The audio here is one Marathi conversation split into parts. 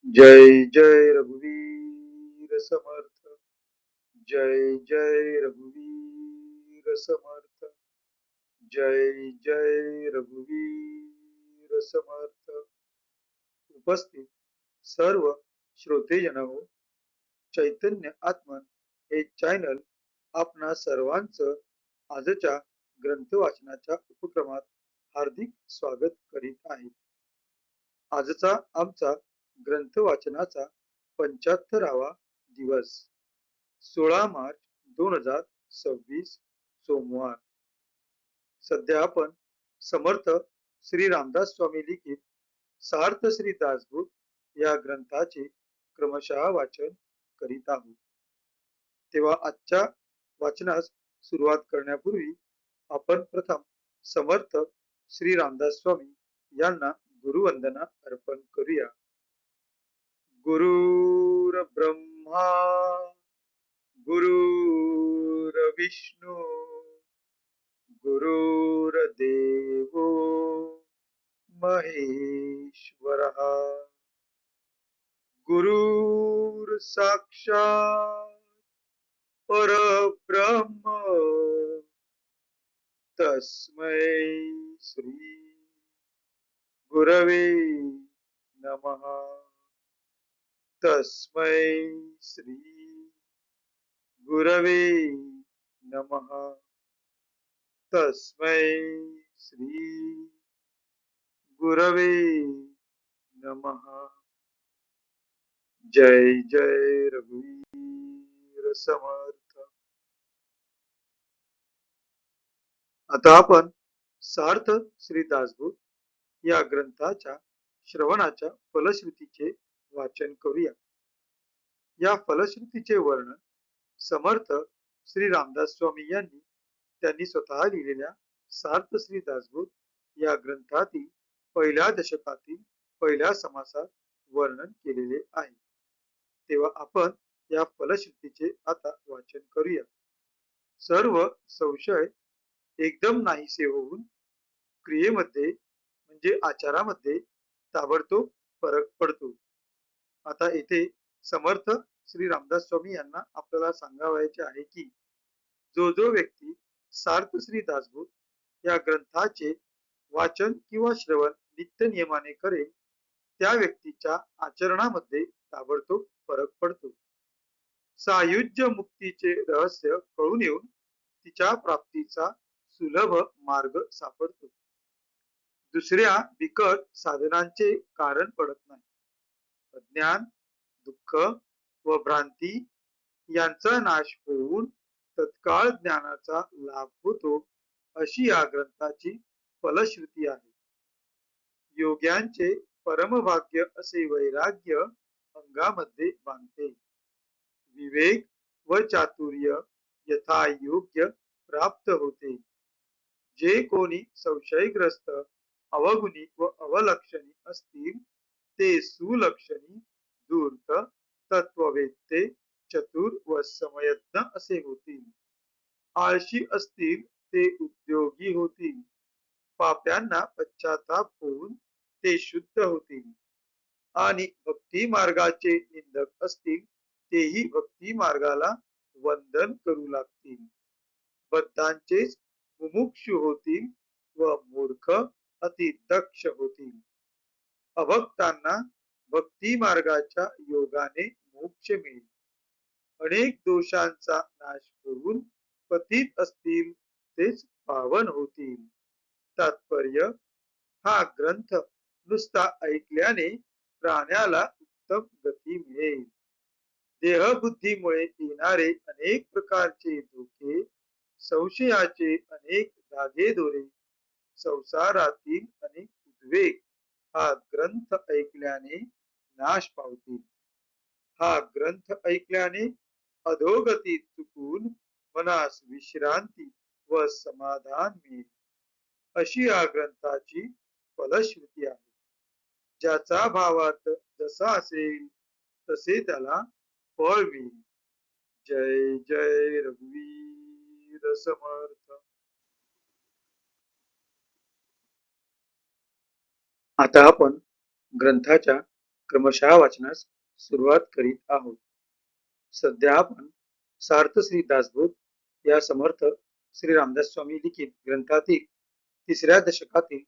जय जय रघुवीर समर्थ। जय जय रघुवीर समर्थ। जय जय रघुवीर समर्थ। उपस्थित सर्व श्रोतेजन हो, चैतन्य आत्मन हे चॅनल आपणा सर्वांचं आजच्या ग्रंथ वाचनाच्या उपक्रमात हार्दिक स्वागत करीत आहे। आजचा आमचा ग्रंथ वाचनाचा 75वा दिवस 16 मार्च 2026 सोमवार। सध्या आपण समर्थ श्री रामदास स्वामी लिखित सार्थ श्री दासबोध या ग्रंथाचे क्रमशः वाचन करीत आहोत। तेव्हा आजच्या वाचनास सुरुवात करण्यापूर्वी आपण प्रथम समर्थ श्री रामदास स्वामी यांना गुरुवंदना अर्पण करूया। गुरुर्ब्रह्मा गुरुर्विष्णू गुरुर्देवो महेश्वरः गुरुर्साक्षात् परब्रह्म तस्मै श्री गुरवे नमः। तस्मै श्री गुरवे नमः। तस्मै श्री गुरवे नमः। जय जय रघुवीर समर्थ। आता आपण सार्थ श्री दासबोध या ग्रंथाच्या श्रवणाच्या फलश्रुतीचे वाचन करूया। या फलश्रुतीचे वर्णन समर्थ श्री रामदास स्वामी यांनी त्यांनी स्वतः लिहिलेल्या सार्थ श्री दासबोध या ग्रंथातील पहिल्या दशकातील पहिल्या समासात वर्णन केलेले आहे। तेव्हा आपण या फलश्रुतीचे आता वाचन करूया। सर्व संशय एकदम नाहीसे होऊन क्रियेमध्ये म्हणजे आचारामध्ये ताबडतोब फरक पडतो। आता येथे समर्थ श्री रामदास स्वामी यांना आपल्याला सांगावयाचे आहे की जो जो व्यक्ती सार्थ श्री दासबोध या ग्रंथाचे वाचन किंवा श्रवण नित्य नियमाने करेल त्या व्यक्तीच्या आचरणामध्ये ताबडतोब फरक पडतो। सायुज्य मुक्तीचे रहस्य कळून येऊन तिच्या प्राप्तीचा सुलभ मार्ग सापडतो। दुसऱ्या बिकट साधनांचे कारण पडत नाही। अज्ञान दुःख व भ्रांती यांचा नाश होऊन तत्काळ ज्ञानाचा लाभ होतो अशी या ग्रंथाची फलश्रुती आहे। योग्यांचे परमभाग्य असे वैराग्य अंगामध्ये बांधते। विवेक व चातुर्य यथायोग्य प्राप्त होते। जे कोणी संशयग्रस्त अवगुणी व अवलक्षणी असतील ते सुलक्षणी धूर्त तत्ववेत्ते चतुर व समयज्ञ असे होतील। आळशी असतील ते उद्योगी होतील। पाप्यांना पश्चाताप होऊन ते शुद्ध होतील आणि भक्ती मार्गाचे निंदक असतील तेही भक्ती मार्गाला वंदन करू लागतील। बद्धांचेच मुमुक्षु होतील व मूर्ख अति दक्ष होतील। अभक्तांना भक्ती मार्गाच्या योगाने मोक्ष मिळेल। अनेक दोषांचा नाश करून पतित असतील तेच पावन होतील। तात्पर्य हा ग्रंथ नुसता ऐकल्याने प्राण्याला उत्तम गती मिळेल। देहबुद्धीमुळे येणारे अनेक प्रकारचे धोके संशयाचे अनेक धागेदोरे संसारातील अनेक उद्वेग हा ग्रंथ ऐकल्याने नाश पावतील। हा ग्रंथ ऐकल्याने अधोगती चुकून मनास विश्रांती व समाधान मिळेल अशी या ग्रंथाची फलश्रुती आहे। ज्याचा भावार्थ जसा असेल तसे त्याला फळ मिळेल। जय जय रघुवीर समर्थ। आता आपण ग्रंथाच्या क्रमशः वाचनास सुरुवात करीत आहोत. सध्या आपण सार्थ श्री दासबोध या समर्थ श्री रामदास स्वामी लिखित ग्रंथातील तिसऱ्या दशकातील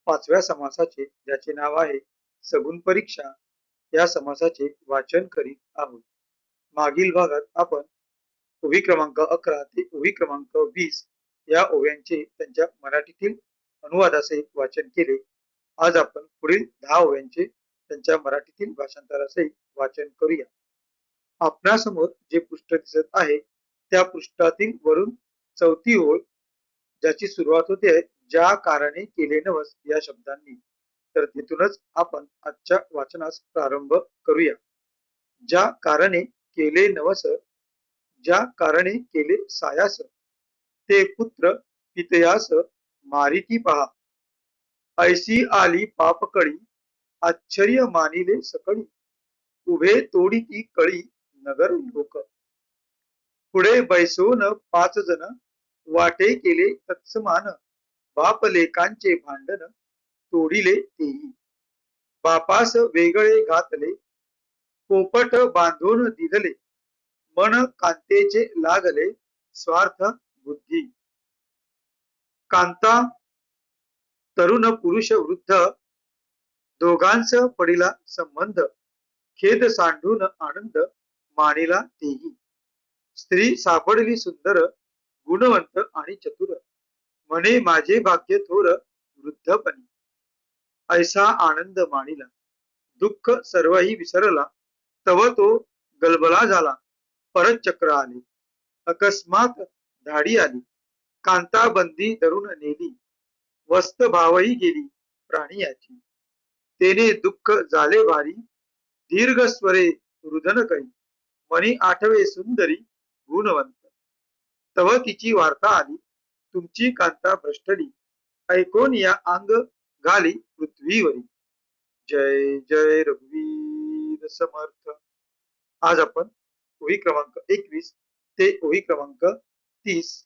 5व्या समासाचे, ज्याचे नाव आहे सगुण परीक्षा, या समासाचे वाचन करीत आहोत. मागील भागात आपण ओवी क्रमांक 11 ते ओवी क्रमांक 20 या ओव्यांचे त्यांच्या मराठीतील अनुवादासहित वाचन केले. आज आपण पुढील 10 ओव्यांचे त्यांच्या मराठीतील भाषांतरासहित वाचन करूया. आपणासमोर जे पृष्ठ दिसत आहे त्या पृष्ठातील वरून चौथी ओळ, ज्याची सुरुवात होते ज्या कारणे केले नवस या शब्दांनी, तर तिथूनच आपण आजच्या वाचनास प्रारंभ करूया. ज्या कारणे केले नवस, ज्या कारणे केले सायास, ते पुत्र पितयास मारिती पहा. ऐसी आली पापकळी, आश्चर्य मानिले सकळी, उभे तोडी ती कळी नगर लोक. पुढे बैसोन 5 जण, वाटे केले तत्समान, बाप लेकांचे भांडण तोडिले तेही. बापास वेगळे घातले, पोपट बांधून दिधले, मन कांतेचे लागले स्वार्थ बुद्धी. कांता तरुण पुरुष वृद्ध, दोघांस पडिला संबंध, खेद सांडून आनंद मानिला तेही. स्त्री सापडली सुंदर, गुणवंत आणि चतुर, म्हणे माझे भाग्य थोर वृद्धपणी. ऐसा आनंद मानिला, दुःख सर्वही विसरला, तव तो गलबला झाला. परत चक्र आले, अकस्मात धाडी आली, कांता बंदी धरून नेली, वस्त भावही गेली प्राणी याची. तेने दुःख झाले भारी, दीर्घ स्वरे रुदन करी, मनी आठवे सुंदरी गुणवंत. तव तिची वार्ता आली, तुमची कांता भ्रष्टली, ऐकून या अंग घाली पृथ्वीवरी. जय जय रघुवीर समर्थ. आज आपण ओवी क्रमांक 21 ते ओवी क्रमांक 30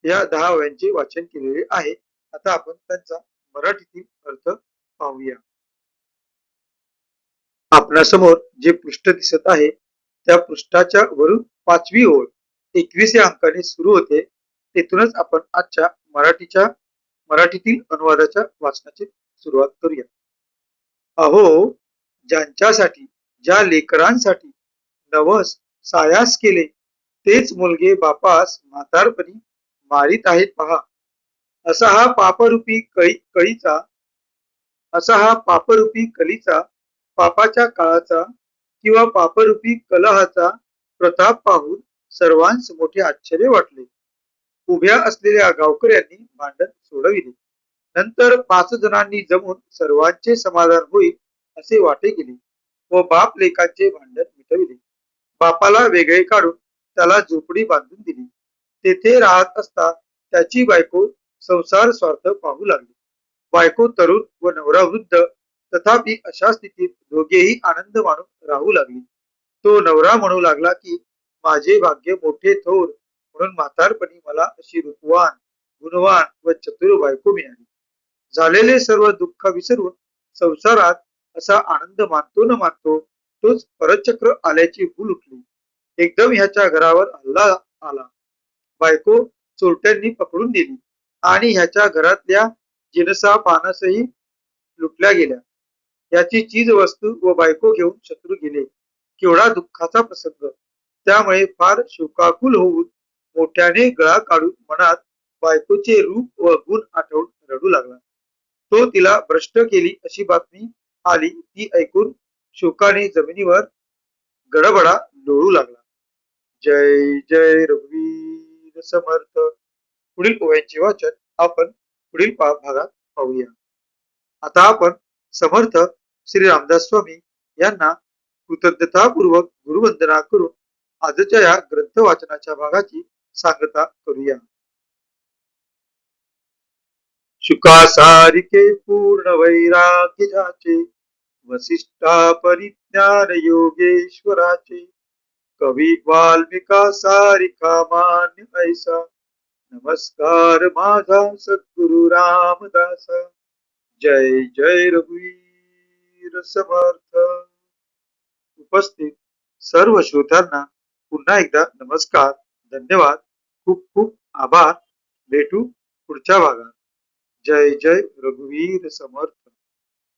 या 10 ओव्यांचे वाचन केलेले आहे. आता आपण त्यांचा मराठीतील अर्थ पाहूया. आपणासमोर जे पृष्ठ दिसत आहे त्या पृष्ठाच्या वरून 5वी ओळ 21 या अंकाने सुरू होते. तेथूनच आपण आजच्या मराठीतील अनुवादाच्या वाचनाची सुरुवात करूया. अहो, ज्यांच्यासाठी, ज्या लेकरांसाठी नवस सायास केले, तेच मुलगे बापास म्हातारपणी मारित आहेत पहा. असा हा पापरूपी कळीचा, असा हा पापरूपी कलीचा, पापाच्या काळाचा किंवा पापरूपी कलहाचा प्रताप पाहून सर्वांस मोठे आश्चर्य वाटले. उभ्या असलेल्या गावकऱ्यांनी भांडण सोडविले. नंतर 5 जणांनी जमून सर्वांचे समाधान होईल असे वाटे केले व बाप लेकांचे भांडण मिटविले. बापाला वेगळे काढून त्याला झोपडी बांधून दिली. तेथे राहत असता त्याची बायको संसार स्वार्थ पाहू लागली. बायको तरुण व नवरा वृद्ध, तथापि अशा स्थितीत दोघेही आनंद मानून राहू लागली. तो नवरा म्हणू लागला की माझे भाग्य मोठे थोर, म्हणून म्हातारपणी मला अशी रूपवान, गुणवान व चतुर बायको मिळाली. झालेले सर्व दुःख विसरून संसारात असा आनंद मानतो न मानतो तोच परचक्र आल्याची भूल उठली. एकदम ह्याच्या घरावर हल्ला आला. बायको चोरट्यांनी पकडून दिली आणि ह्याच्या घरातल्या जिनसा पानसही लुटल्या गेल्या. याची चीज वस्तू व बायको घेऊन शत्रू गेले. केवढा दुःखाचा प्रसंग. त्यामुळे फार शोकाकुल होऊन मोठ्याने गळा काढून मनात बायकोचे रूप व गुण आठवून रडू लागला. तो तिला भ्रष्ट केली अशी बातमी आली ती ऐकून शोकाने जमिनीवर गडबडा लोळू लागला. जय जय रघुवीर समर्थ. पुढील ओव्यांचे वाचन आपण पुढील भागात पाहूया. आता आपण समर्थ श्री रामदास स्वामी यांना कृतज्ञतापूर्वक गुरुवंदना करून आजच्या या ग्रंथ वाचनाच्या भागाची सांगता करूया. शुकासारिके पूर्ण वैराग्य ज्याचे, वसिष्ठा परिज्ञान योगेश्वराचे, कवी वाल्मिका सारिका मान्य ऐसा, नमस्कार माझा सद्गुरु रामदासा. जय जय रघुवीर रघुवीर समर्थ. उपस्थित सर्व श्रोत्यांना पुन्हा एकदा नमस्कार, धन्यवाद, खूप खूप आभार. भेटू पुढच्या भागात. जय जय रघुवीर समर्थ.